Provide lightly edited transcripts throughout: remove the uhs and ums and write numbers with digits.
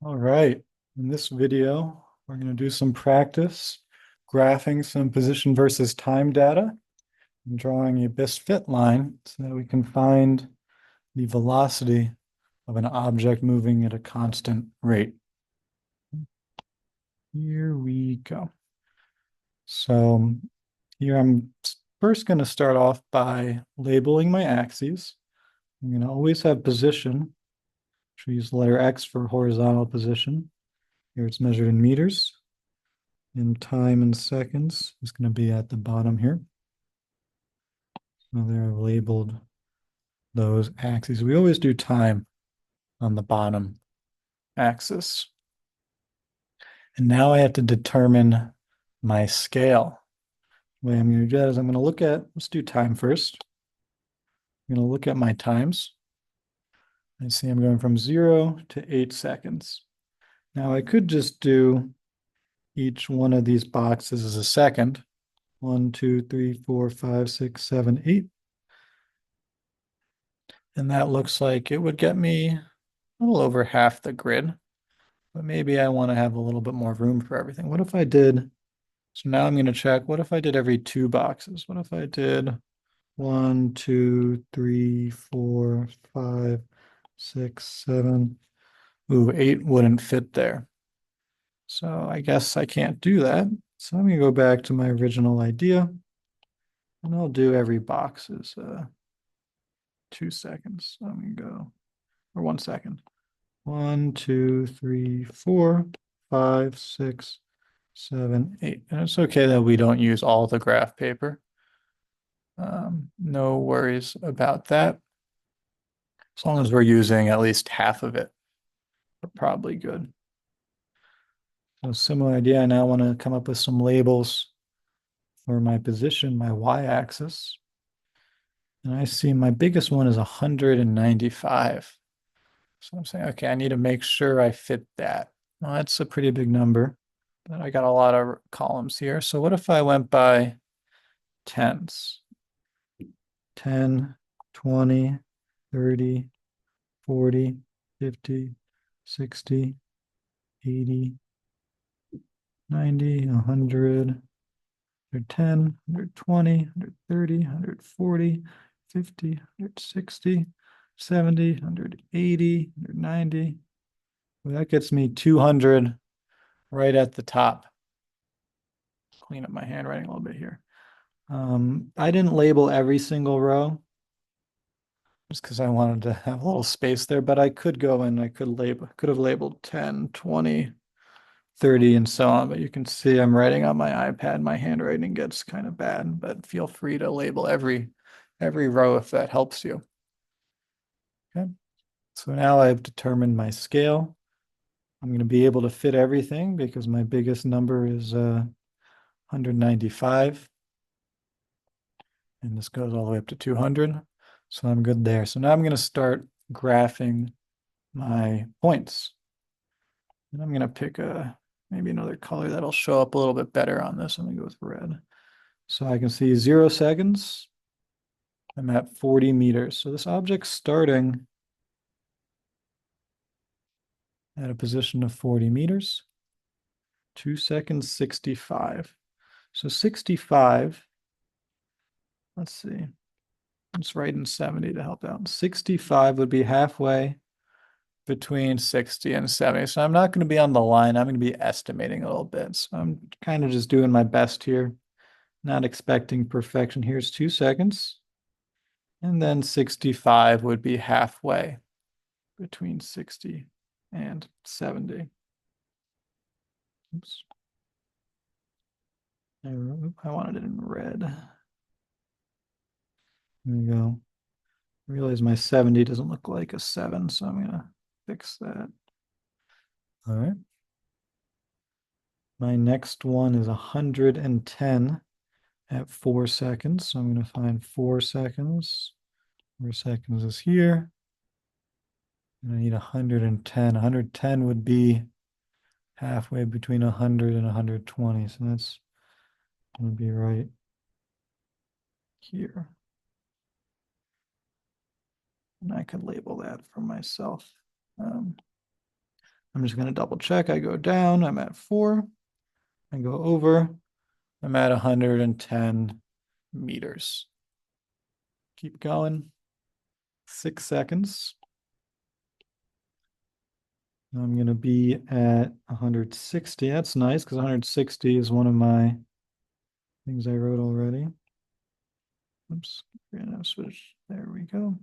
All right, in this video, we're going to do some practice graphing some position versus time data and drawing a best fit line so that we can find the velocity of an object moving at a constant rate. Here we go. So here I'm first going to start off by labeling my axes. I'm going to always have position, which we use the letter X for horizontal position. Here it's measured in meters. In time and seconds is going to be at the bottom here. So there I've labeled those axes. We always do time on the bottom axis. And now I have to determine my scale. The way I'm going to do that is let's do time first. I'm going to look at my times. I see I'm going from 0 to 8 seconds. Now I could just do each one of these boxes as a second. 1, 2, 3, 4, 5, 6, 7, 8. And that looks like it would get me a little over half the grid, but maybe I want to have a little bit more room for everything. What if I did, so now I'm going to check, what if I did every two boxes? What if I did 1, 2, 3, 4, 5, 6, 7? Ooh, 8 wouldn't fit there. So I guess I can't do that. So I'm going to go back to my original idea and I'll do every box is 2 seconds. So I'm going to go, or 1 second. 1, 2, 3, 4, 5, 6, 7, 8. And it's okay that we don't use all the graph paper. No worries about that. As long as we're using at least half of it, we're probably good. So similar idea. I now want to come up with some labels for my position, my y-axis. And I see my biggest one is 195. So I'm saying, okay, I need to make sure I fit that. Well, that's a pretty big number, but I got a lot of columns here. So what if I went by tens? 10, 20, 30, 40, 50, 60, 80, 90, 100, 110, 120, 130, 140, 50, 160, 70, 180, 190. Well, that gets me 200 right at the top. Clean up my handwriting a little bit here. I didn't label every single row just because I wanted to have a little space there, but I could go and I could have labeled 10, 20, 30, and so on. But you can see I'm writing on my iPad. My handwriting gets kind of bad, but feel free to label every row if that helps you. Okay. So now I've determined my scale. I'm going to be able to fit everything because my biggest number is 195. And this goes all the way up to 200. So I'm good there. So now I'm going to start graphing my points. And I'm going to pick maybe another color that'll show up a little bit better on this. I'm going to go with red. So I can see 0 seconds. I'm at 40 meters. So this object's starting at a position of 40 meters. 2 seconds, 65. So 65, let's see. Let's write in 70 to help out. 65 would be halfway between 60 and 70. So I'm not going to be on the line. I'm going to be estimating a little bit. So I'm kind of just doing my best here, not expecting perfection. Here's 2 seconds. And then 65 would be halfway between 60 and 70. Oops. I wanted it in red. There we go. I realize my 70 doesn't look like a 7, so I'm going to fix that. All right. My next one is 110 at 4 seconds. So I'm going to find 4 seconds. 4 seconds is here. And I need 110. 110 would be halfway between 100 and 120. So that's going to be right here. And I could label that for myself. I'm just going to double check. I go down, I'm at 4. I go over, I'm at 110 meters. Keep going. 6 seconds. I'm going to be at 160. That's nice because 160 is one of my things I wrote already. Oops, we're gonna switch. There we go.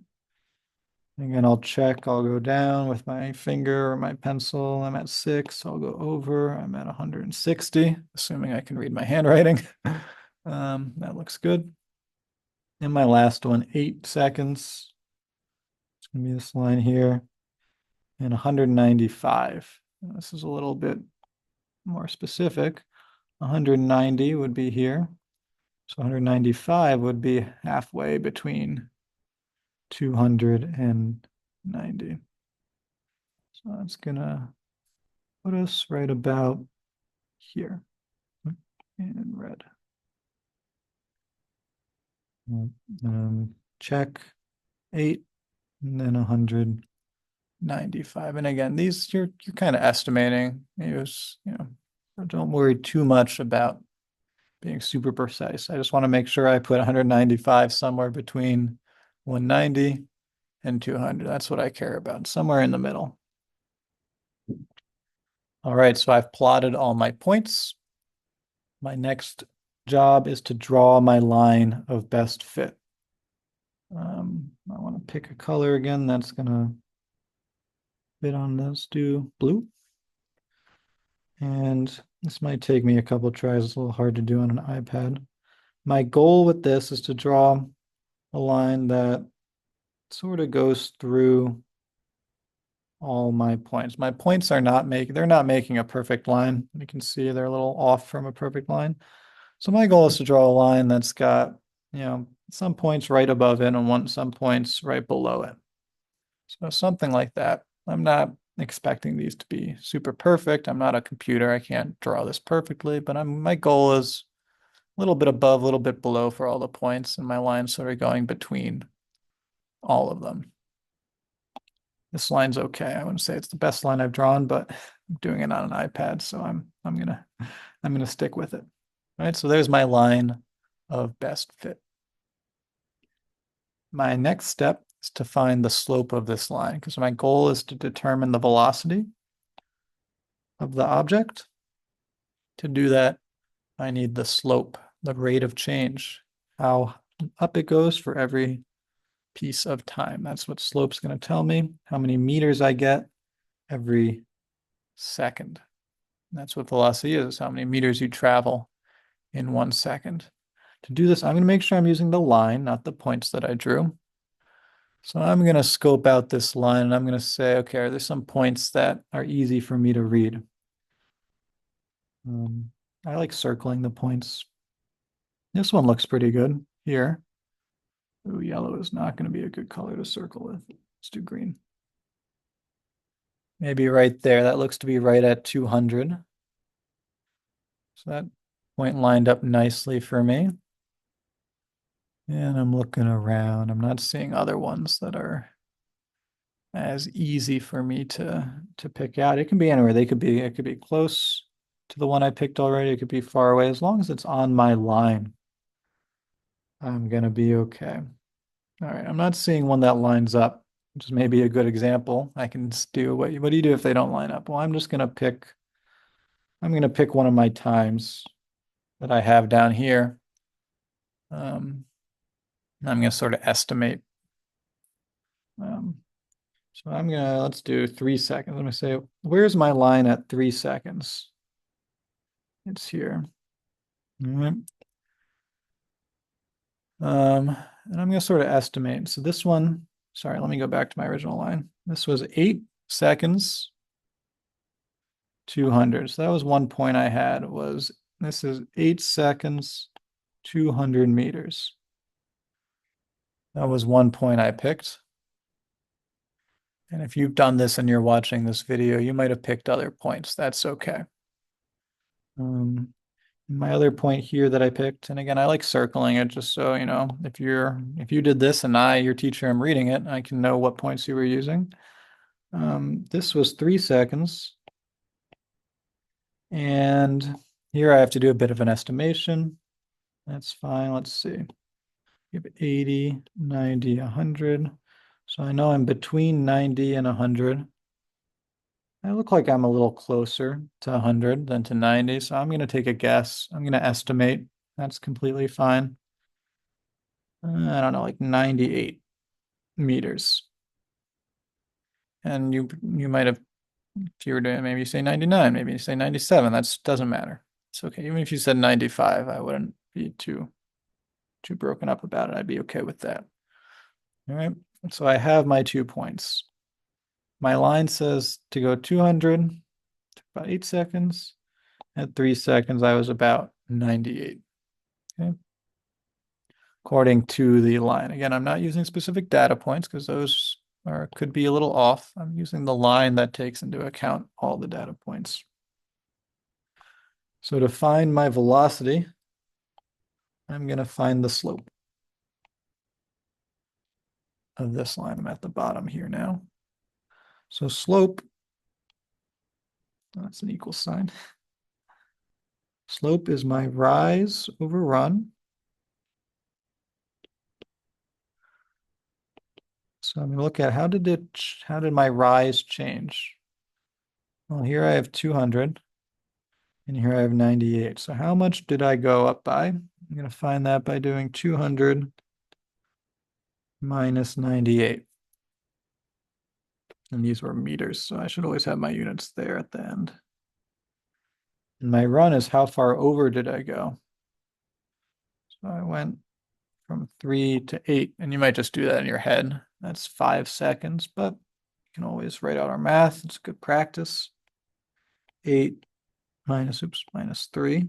Again, I'll check. I'll go down with my finger or my pencil. I'm at 6. I'll go over. I'm at 160, assuming I can read my handwriting. That looks good. And my last one, 8 seconds. It's going to be this line here. And 195. This is a little bit more specific. 190 would be here. So 195 would be halfway between 290. So that's gonna put us right about here in red. Check 8 and then 195. And again, these you're kind of estimating. Don't worry too much about being super precise. I just want to make sure I put 195 somewhere between 190 and 200. That's what I care about, somewhere in the middle. All right, so I've plotted all my points. My next job is to draw my line of best fit. I want to pick a color again that's gonna fit on this. Do blue. And this might take me a couple tries. It's a little hard to do on an iPad. My goal with this is to draw a line that sort of goes through all my points. My points are they're not making a perfect line. You can see they're a little off from a perfect line. So my goal is to draw a line that's got, some points right above it and some points right below it. So something like that. I'm not expecting these to be super perfect. I'm not a computer. I can't draw this perfectly, but my goal is a little bit above, a little bit below for all the points, and my line's sort of going between all of them. This line's okay. I wouldn't say it's the best line I've drawn, but I'm doing it on an iPad, so I'm gonna stick with it. All right, so there's my line of best fit. My next step is to find the slope of this line, because my goal is to determine the velocity of the object. To do that, I need the slope, the rate of change, how up it goes for every piece of time. That's what slope's going to tell me, how many meters I get every second. That's what velocity is how many meters you travel in 1 second. To do this, I'm going to make sure I'm using the line, not the points that I drew. So I'm going to scope out this line and I'm going to say, okay, are there some points that are easy for me to read? I like circling the points. This one looks pretty good here. Ooh, yellow is not going to be a good color to circle with. Let's do green. Maybe right there. That looks to be right at 200. So that point lined up nicely for me. And I'm looking around. I'm not seeing other ones that are as easy for me to pick out. It can be anywhere. It could be close to the one I picked already. It could be far away. As long as it's on my line, I'm gonna be okay. All right, I'm not seeing one that lines up, which is maybe a good example. I can do what do you do if they don't line up? Well, I'm gonna pick one of my times that I have down here. I'm gonna sort of estimate. So let's do 3 seconds. I'm gonna say, where's my line at 3 seconds? It's here. All right. And I'm gonna sort of estimate. So this one, sorry, let me go back to my original line. This was 8 seconds, 200. So that was one point I had this is 8 seconds, 200 meters. That was one point I picked. And if you've done this and you're watching this video, you might have picked other points. That's okay. My other point here that I picked, and again, I like circling it just so, if you did this and your teacher, I'm reading it, I can know what points you were using. This was 3 seconds, And here I have to do a bit of an estimation. That's fine. Let's see. We have 80, 90, 100. So I know I'm between 90 and 100. I look like I'm a little closer to 100 than to 90. So I'm going to take a guess. I'm going to estimate. That's completely fine. I don't know, like 98 meters. And you might have, if you were to maybe say 99, maybe you say 97, that doesn't matter. It's okay. Even if you said 95, I wouldn't be too broken up about it. I'd be okay with that. All right. So I have my 2 points. My line says to go 200, about 8 seconds. At 3 seconds, I was about 98. Okay. According to the line. Again, I'm not using specific data points because those could be a little off. I'm using the line that takes into account all the data points. So to find my velocity, I'm going to find the slope of this line. I'm at the bottom here now. So slope, that's an equal sign. Slope is my rise over run. So I'm going to look at how did my rise change? Well, here I have 200 and here I have 98. So how much did I go up by? I'm going to find that by doing 200 minus 98. And these were meters, so I should always have my units there at the end. And my run is how far over did I go? So I went from 3 to 8, and you might just do that in your head. That's 5 seconds, but you can always write out our math. It's good practice. 8 minus 3.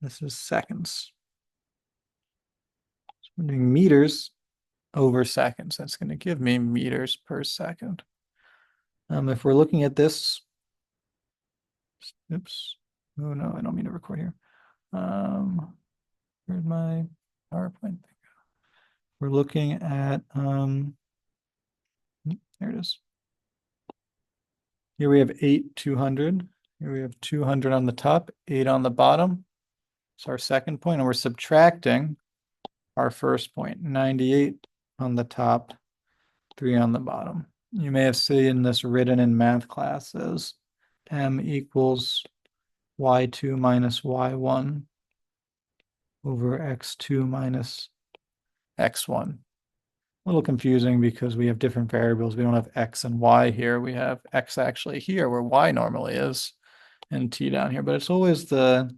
This is seconds. So we're doing meters over seconds. That's going to give me meters per second. If we're looking at this, oops. Oh no, I don't mean to record here. Where's my PowerPoint thing? We're looking at, there it is. Here we have 8, 200. Here we have 200 on the top, 8 on the bottom. It's our second point, and we're subtracting our first point, 98 on the top, 3 on the bottom. You may have seen this written in math class as m equals y2 minus y1 over x2 minus x1. A little confusing because we have different variables. We don't have x and y here. We have x actually here where y normally is and t down here, but it's always the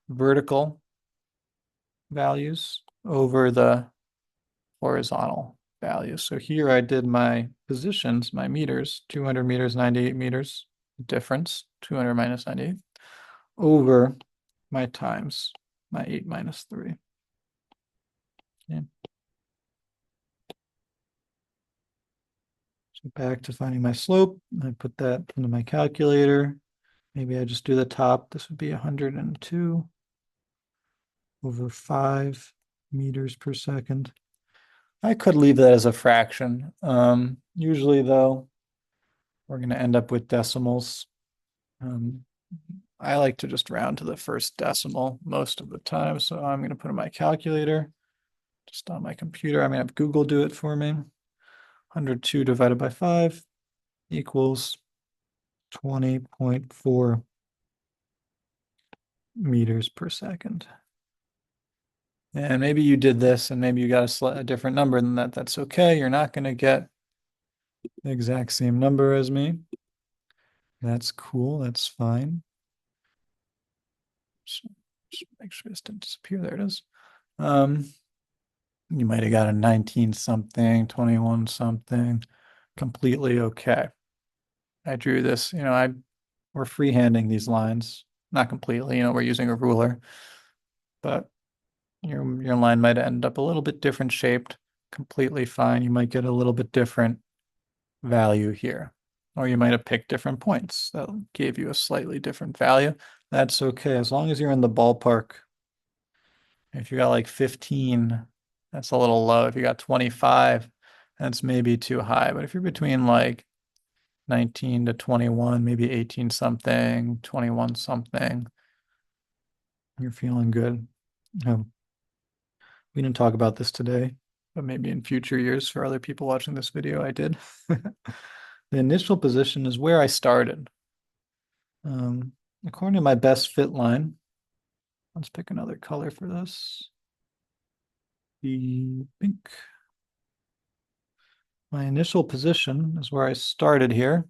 vertical values over the horizontal values. So here I did my positions, my meters, 200 meters, 98 meters, difference, 200 minus 98, over my times, my 8 minus 3. Okay. So back to finding my slope. I put that into my calculator. Maybe I just do the top. This would be 102 over 5 meters per second. I could leave that as a fraction. Usually though, we're going to end up with decimals. I like to just round to the first decimal most of the time. So I'm going to put in my calculator just on my computer. I'm going to have Google do it for me. 102 divided by 5 equals 20.4 meters per second. And maybe you did this and maybe you got a different number than that. That's okay. You're not going to get the exact same number as me. That's cool. That's fine. So just make sure this didn't disappear. There it is. You might have got a 19 something, 21 something. Completely okay. I drew this, we're freehanding these lines. Not completely, we're using a ruler, but your line might end up a little bit different shaped, completely fine. You might get a little bit different value here, or you might have picked different points that gave you a slightly different value. That's okay, as long as you're in the ballpark. If you got like 15, that's a little low. If you got 25, that's maybe too high. But if you're between like 19 to 21, maybe 18 something, 21 something. You're feeling good. We didn't talk about this today, but maybe in future years for other people watching this video, I did. The initial position is where I started. According to my best fit line, let's pick another color for this. The pink. My initial position is where I started here.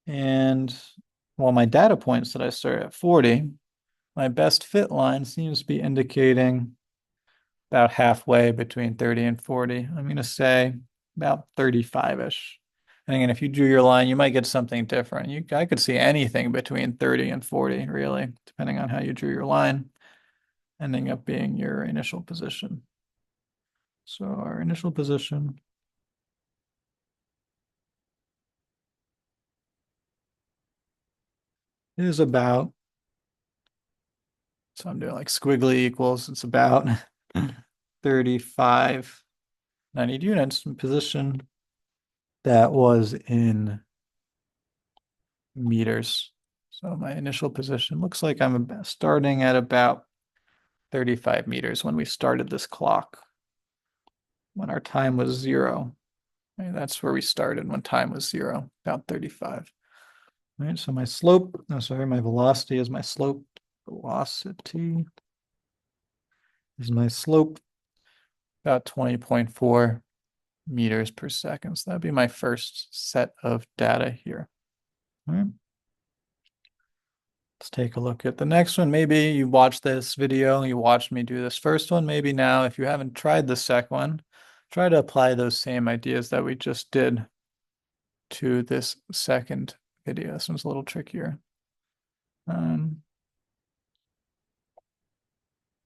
And while my data point said I started at 40, my best fit line seems to be indicating about halfway between 30 and 40. I'm going to say about 35-ish. And again, if you drew your line, you might get something different. I could see anything between 30 and 40, really, depending on how you drew your line, ending up being your initial position. So our initial position is about, so I'm doing like squiggly equals, it's about 35 90 units in position that was in meters. So my initial position looks like I'm starting at about 35 meters when we started this clock, when our time was 0. Right, that's where we started when time was 0, about 35. All right, so my slope, my velocity is my slope. Velocity is my slope, about 20.4 meters per second. So that'd be my first set of data here. All right. Let's take a look at the next one. Maybe you watched this video, you watched me do this first one. Maybe now, if you haven't tried the second one, try to apply those same ideas that we just did to this second video. This one's a little trickier.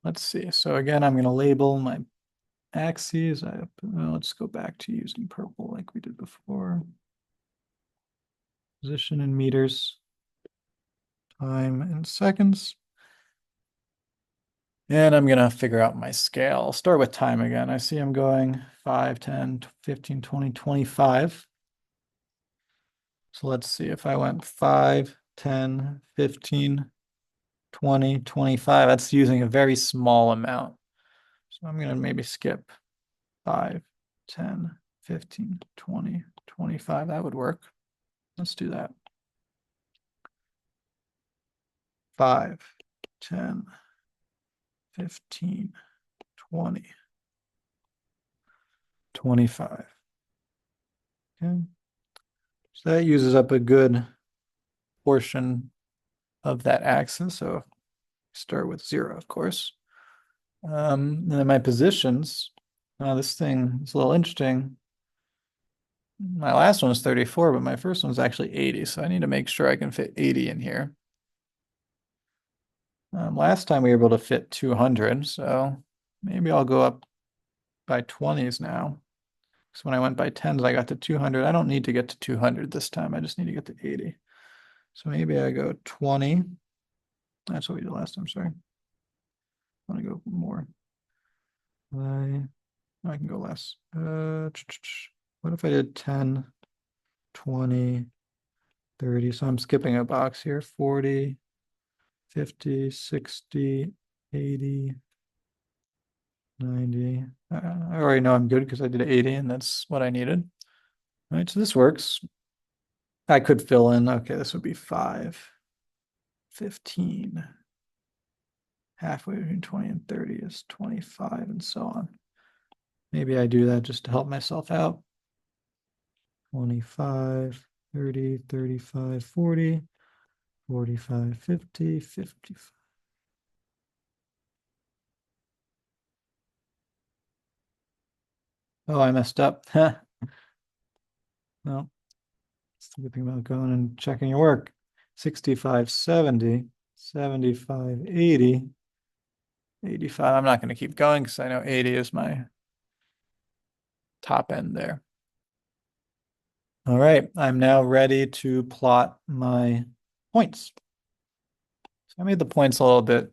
Let's see. So again, I'm going to label my axes. Let's go back to using purple like we did before. Position in meters, time in seconds. And I'm going to figure out my scale. I'll start with time again. I see I'm going 5, 10, 15, 20, 25. So let's see if I went 5, 10, 15, 20, 25. That's using a very small amount. So I'm going to maybe skip 5, 10, 15, 20, 25. That would work. Let's do that. 5, 10, 15, 20, 25. Okay. So that uses up a good portion of that axis. So start with 0, of course. And then my positions. This thing is a little interesting. My last one was 34, but my first one was actually 80. So I need to make sure I can fit 80 in here. Last time we were able to fit 200, so maybe I'll go up by 20s now. So when I went by 10s, I got to 200. I don't need to get to 200 this time. I just need to get to 80. So maybe I go 20. That's what we did last time, sorry. I want to go more. I can go less. What if I did 10, 20, 30? So I'm skipping a box here. 40, 50, 60, 80, 90. I already know I'm good because I did 80 and that's what I needed. All right, so this works. I could fill in, okay, this would be 5, 15. Halfway between 20 and 30 is 25 and so on. Maybe I do that just to help myself out. 25, 30, 35, 40, 45, 50, 55. Oh, I messed up. No, it's the good thing about going and checking your work. 65, 70, 75, 80, 85. I'm not going to keep going because I know 80 is my top end there. All right, I'm now ready to plot my points. So I made the points a little bit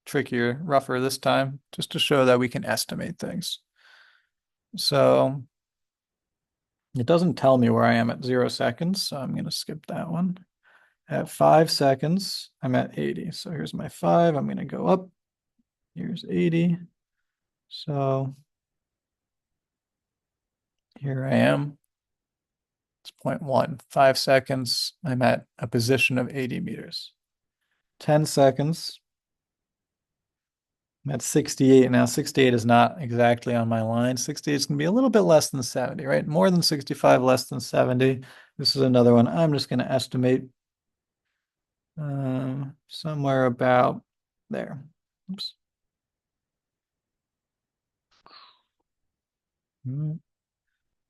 trickier, rougher this time, just to show that we can estimate things. So It doesn't tell me where I am at 0 seconds, so I'm going to skip that one. At 5 seconds, I'm at 80. So here's my 5. I'm going to go up. Here's 80. So here I am. It's 0.1. 5 seconds, I'm at a position of 80 meters. 10 seconds, I'm at 68. Now, 68 is not exactly on my line. 68 is going to be a little bit less than 70, right? More than 65, less than 70. This is another one. I'm just going to estimate somewhere about there. Oops.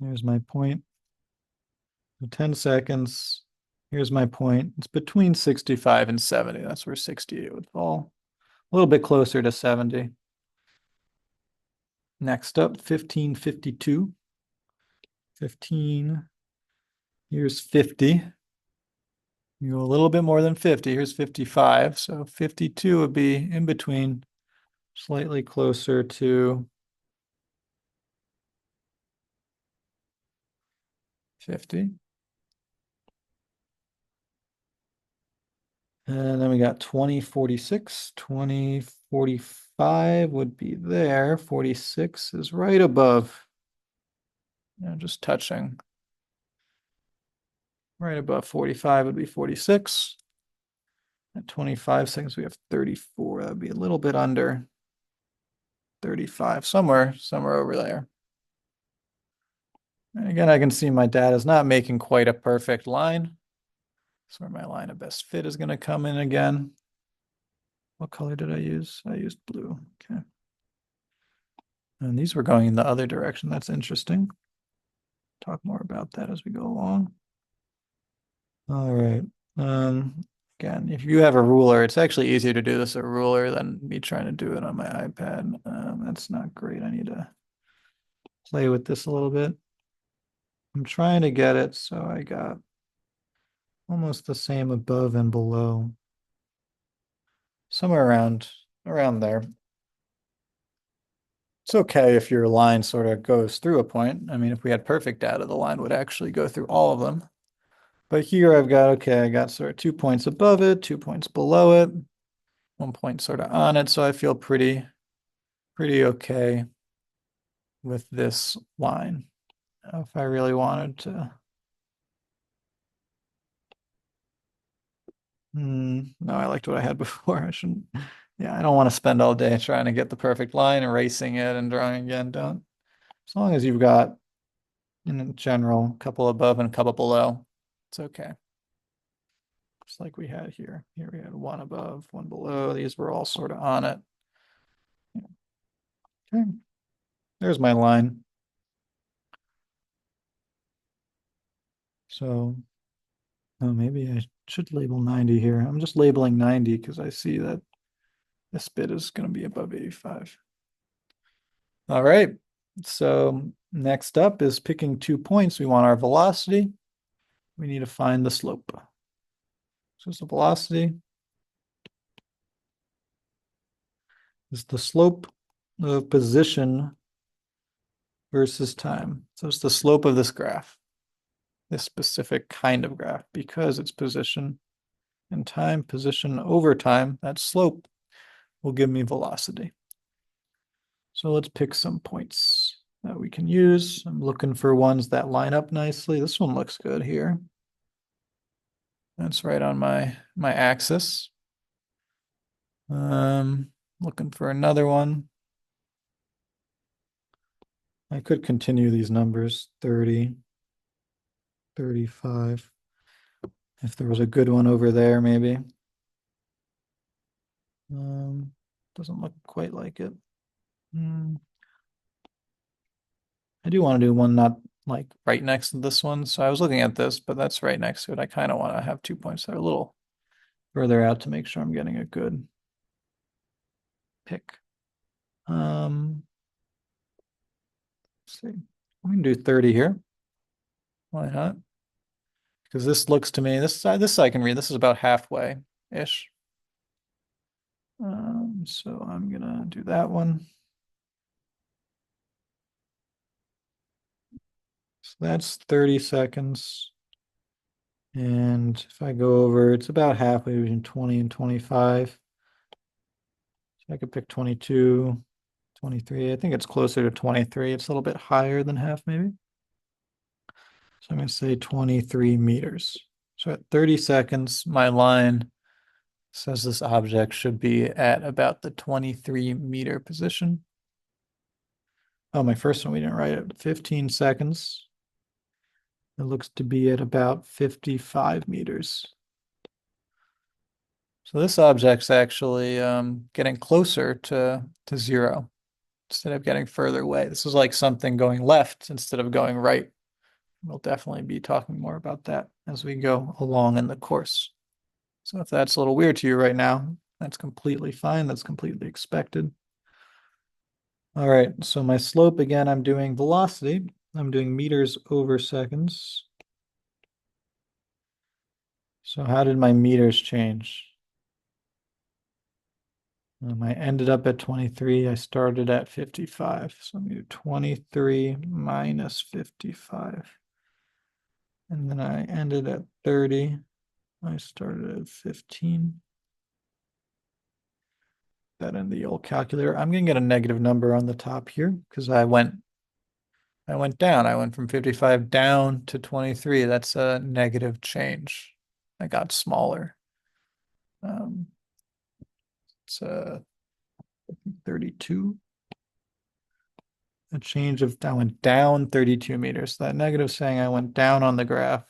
Here's my point. 10 seconds. Here's my point. It's between 65 and 70. That's where 68 would fall. A little bit closer to 70. Next up, 1552. 15. Here's 50. You go a little bit more than 50. Here's 55. So 52 would be in between, slightly closer to 50. And then we got 2046. 2045 would be there. 46 is right above. Just touching. Right above 45 would be 46. At 25 seconds, we have 34. That would be a little bit under 35, somewhere over there. And again, I can see my data is not making quite a perfect line. That's where my line of best fit is going to come in again. What color did I use? I used blue. Okay. And these were going in the other direction. That's interesting. Talk more about that as we go along. All right. Again, if you have a ruler, it's actually easier to do this with a ruler than me trying to do it on my iPad. That's not great. I need to play with this a little bit. I'm trying to get it so I got almost the same above and below. Somewhere around there. It's okay if your line sort of goes through a point. I mean, if we had perfect data, the line would actually go through all of them. But here I've got, okay, I got sort of 2 points above it, 2 points below it, 1 point sort of on it. So I feel pretty okay with this line. If I really wanted to. No, I liked what I had before. I shouldn't. Yeah, I don't want to spend all day trying to get the perfect line, erasing it and drawing again. Don't. As long as you've got, in general, a couple above and a couple below, it's okay. Just like we had here. Here we had one above, one below. These were all sort of on it. Okay. There's my line. So, oh, maybe I should label 90 here. I'm just labeling 90 because I see that this bit is going to be above 85. All right. So next up is picking 2 points. We want our velocity. We need to find the slope. So the velocity is the slope of position versus time. So it's the slope of this graph, this specific kind of graph, because it's position and time, position over time, that slope will give me velocity. So let's pick some points that we can use. I'm looking for ones that line up nicely. This one looks good here. That's right on my axis. Looking for another one. I could continue these numbers, 30, 35. If there was a good one over there, maybe. Doesn't look quite like it. I do want to do one not like right next to this one. So I was looking at this, but that's right next to it. I kind of want to have 2 points that are a little further out to make sure I'm getting a good pick. Let's see. We can do 30 here. Why not? Because this looks to me, this I can read. This is about halfway-ish. So I'm gonna do that one. So that's 30 seconds. And if I go over, it's about halfway between 20 and 25. So I could pick 22, 23. I think it's closer to 23. It's a little bit higher than half, maybe. So I'm going to say 23 meters. So at 30 seconds, my line says this object should be at about the 23 meter position. Oh, my first one, we didn't write it. 15 seconds. It looks to be at about 55 meters. So this object's actually getting closer to zero instead of getting further away. This is like something going left instead of going right. We'll definitely be talking more about that as we go along in the course. So if that's a little weird to you right now, that's completely fine. That's completely expected. All right, so my slope, again, I'm doing velocity. I'm doing meters over seconds. So how did my meters change? I ended up at 23. I started at 55. So I'm going to do 23 minus 55. And then I ended at 30. I started at 15. That in the old calculator. I'm going to get a negative number on the top here because I went down. I went from 55 down to 23. That's a negative change. I got smaller. It's 32. A change of, I went down 32 meters. That negative saying I went down on the graph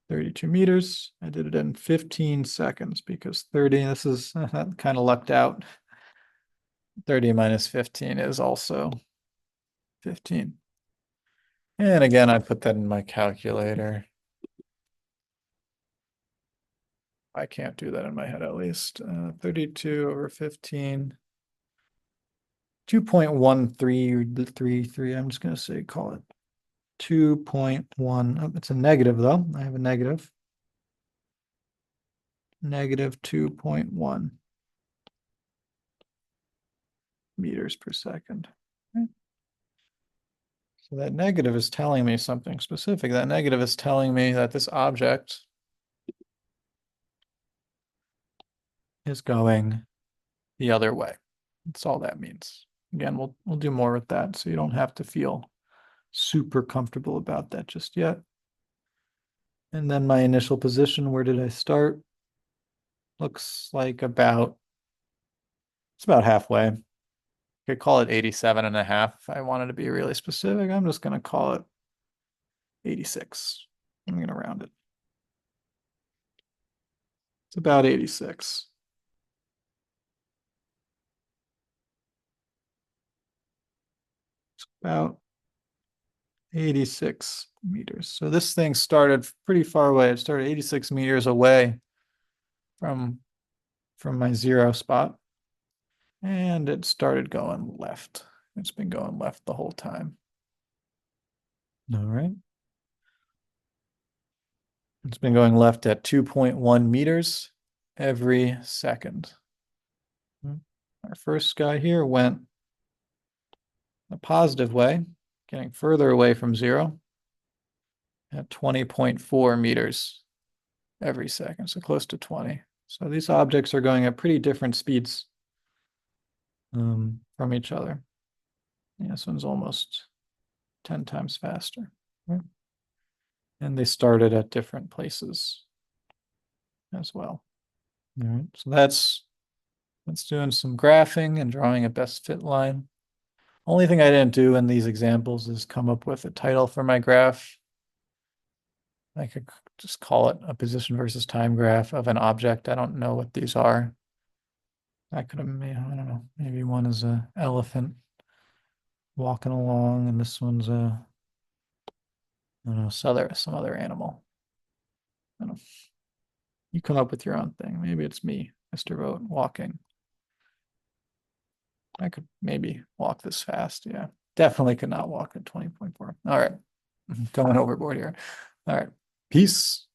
32 meters. I did it in 15 seconds because 30, this is kind of lucked out. 30 minus 15 is also 15. And again, I put that in my calculator. I can't do that in my head at least. 32 over 15. 2.1333. I'm just going to say call it 2.1. Oh, it's a negative though. I have a negative. Negative 2.1 meters per second. Okay. So that negative is telling me something specific. That negative is telling me that this object is going the other way. That's all that means. Again, we'll do more with that, so you don't have to feel super comfortable about that just yet. And then my initial position, where did I start? Looks like it's about halfway. I could call it 87 and a half if I wanted to be really specific. I'm just going to call it 86. I'm going to round it. It's about 86. It's about 86 meters. So this thing started pretty far away. It started 86 meters away from my zero spot. And it started going left. It's been going left the whole time. All right. It's been going left at 2.1 meters every second. Our first guy here went a positive way, getting further away from zero at 20.4 meters every second, so close to 20. So these objects are going at pretty different speeds from each other. Yeah, this one's almost 10 times faster. Right? And they started at different places as well. All right, so that's doing some graphing and drawing a best fit line. Only thing I didn't do in these examples is come up with a title for my graph. I could just call it a position versus time graph of an object. I don't know what these are. I could have made, I don't know, maybe one is an elephant walking along and this one's a, I don't know, some other animal. I don't know. You come up with your own thing. Maybe it's me, Mr. Vogt, walking. I could maybe walk this fast. Yeah, definitely could not walk at 20.4. All right, going overboard here. All right, peace.